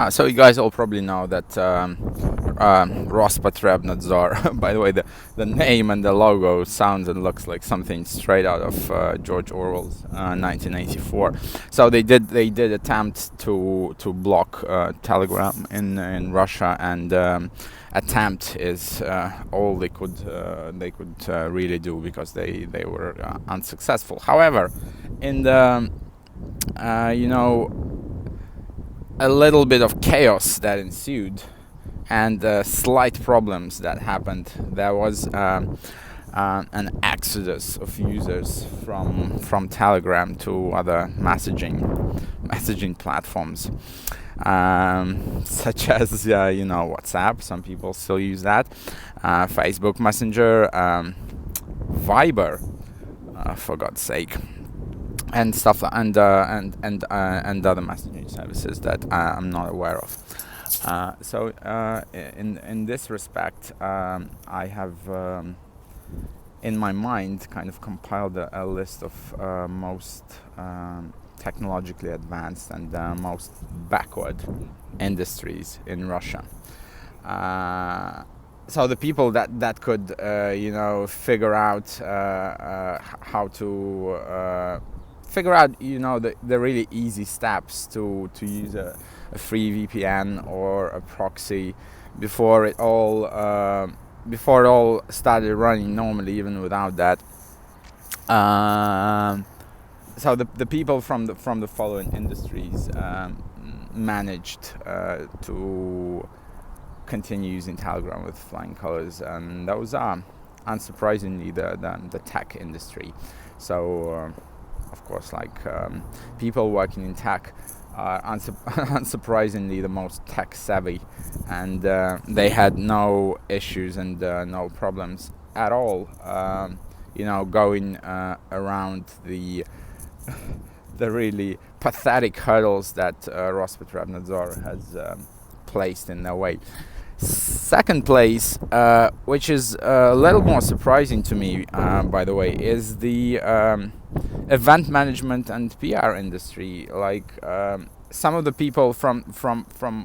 So you guys all probably know that Goodtripbadtrip. By the way, the name and the logo sounds and looks like something straight out of George Orwell's 1984. So they did attempt to block Telegram in Russia, and attempt is all they could really do, because they were unsuccessful. However, in the a little bit of chaos that ensued, and slight problems that happened, there was an exodus of users from Telegram to other messaging platforms, such as WhatsApp. Some people still use that, Facebook Messenger, Viber, for God's sake, and stuff, and other messaging services that I'm not aware of. So in this respect, I have in my mind kind of compiled a list of most technologically advanced and most backward industries in Russia. So the people that could figure out how to figure out the really easy steps to use a free VPN or a proxy before it all started running normally, even without that. So the people from the following industries managed to continue using Telegram with flying colors, and those are unsurprisingly the tech industry. So of course, people working in tech are unsurprisingly the most tech savvy, and they had no issues and no problems at all going around the really pathetic hurdles that Rospotrебnadzor has placed in their way. Second place, which is a little more surprising to me, by the way, is the event management and PR industry. Some of the people from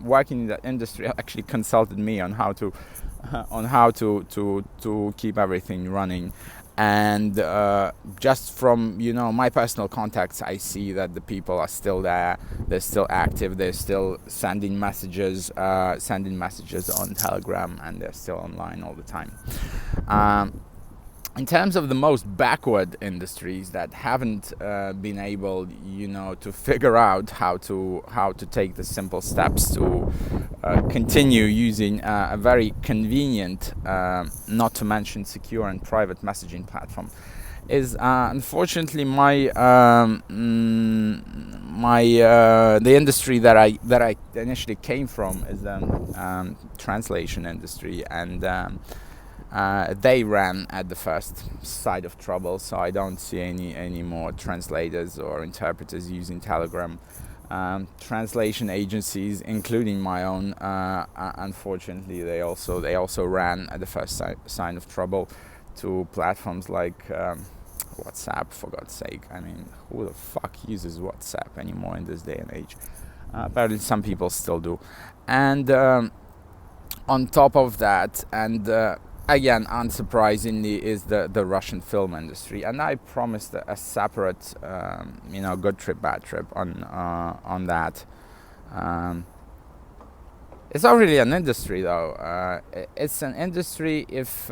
working in that industry actually consulted me on how to keep everything running. And just from my personal contacts, I see that the people are still there. They're still active. They're still sending messages on Telegram, and they're still online all the time. In terms of the most backward industries that haven't been able, to figure out how to take the simple steps to continue using a very convenient, not to mention secure and private messaging platform, is unfortunately the industry that I initially came from is the translation industry, and they ran at the first side of trouble. So I don't see any more translators or interpreters using Telegram. Translation agencies, including my own, unfortunately, they also ran at the first sign of trouble to platforms like WhatsApp. For God's sake, I mean, who the fuck uses WhatsApp anymore in this day and age? Apparently, some people still do. And on top of that, and again, unsurprisingly, is the Russian film industry, and I promised a separate, good trip, bad trip on that. It's not really an industry, though. It's an industry if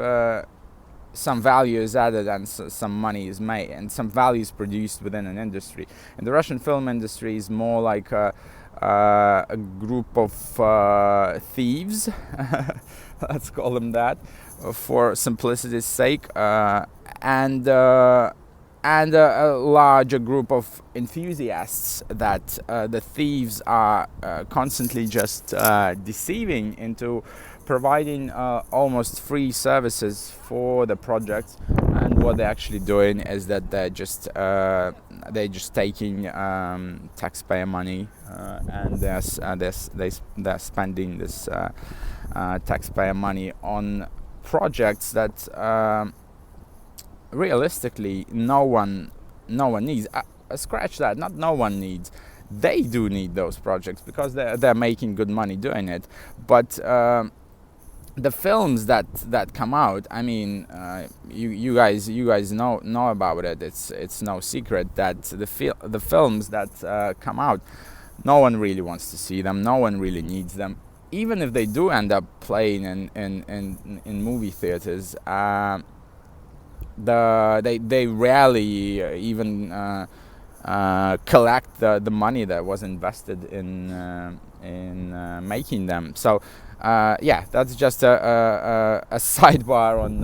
some value is added and some money is made, and some value is produced within an industry. And the Russian film industry is more like a group of thieves, let's call them that, for simplicity's sake, and a larger group of enthusiasts that the thieves are constantly just deceiving into providing almost free services for the projects. And what they're actually doing is that they're just taking taxpayer money, and they're spending this taxpayer money on projects that realistically no one needs. Scratch that, not no one needs. they do need those projects because they're making good money doing it. But the films that come out, I mean, you guys know about it. It's no secret that the films that come out, no one really wants to see them. No one really needs them. Even if they do end up playing in movie theaters, they rarely even collect the money that was invested in making them. So yeah, that's just a sidebar on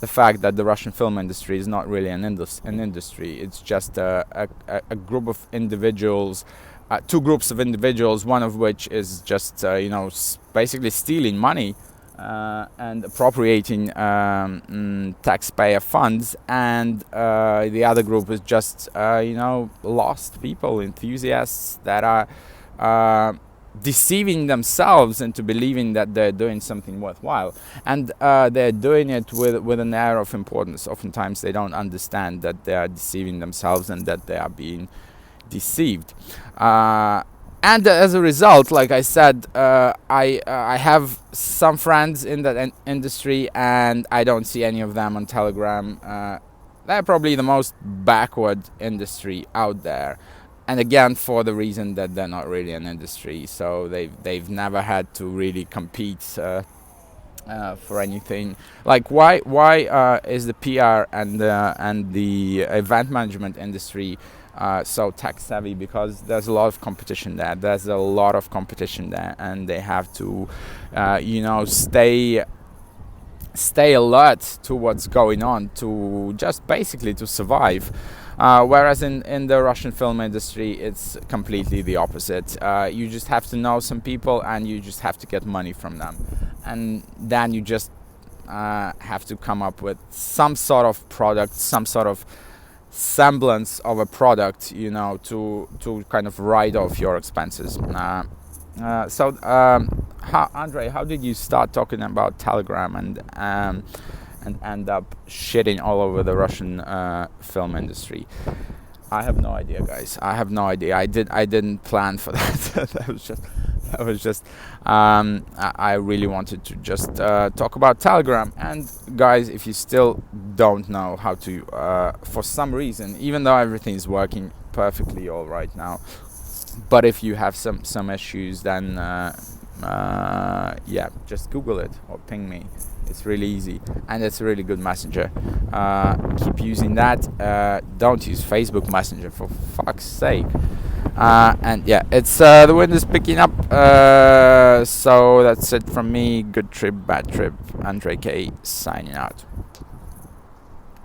the fact that the Russian film industry is not really an industry. It's just a group of individuals, two groups of individuals, one of which is just basically stealing money and appropriating taxpayer funds, and the other group is just lost people, enthusiasts that are deceiving themselves into believing that they're doing something worthwhile, and they're doing it with an air of importance. Oftentimes they don't understand that they are deceiving themselves and that they are being deceived. And as a result, like I said, I have some friends in that industry, and I don't see any of them on Telegram. They're probably the most backward industry out there. And again, for the reason that they're not really an industry, so they've never had to really compete for anything. Like why is the PR and the event management industry so tech savvy? Because there's a lot of competition there. And they have to stay alert to what's going on, to just basically to survive. Whereas in the Russian film industry, it's completely the opposite. You just have to know some people, and you just have to get money from them, and then you just have to come up with some sort of product, some sort of semblance of a product, to kind of write off your expenses. So Andrei, how did you start talking about Telegram and end up shitting all over the Russian film industry? I have no idea, guys. I have no idea. I didn't plan for that. that was just I really wanted to just talk about Telegram. And guys, if you still don't know how to, for some reason, even though everything is working perfectly all right now, but if you have some issues, then yeah, just Google it or ping me. It's really easy, and it's a really good messenger. Keep using that. Don't use Facebook Messenger, for fuck's sake. And yeah, it's the wind is picking up. So that's it from me. Good trip, bad trip. Andrei K signing out.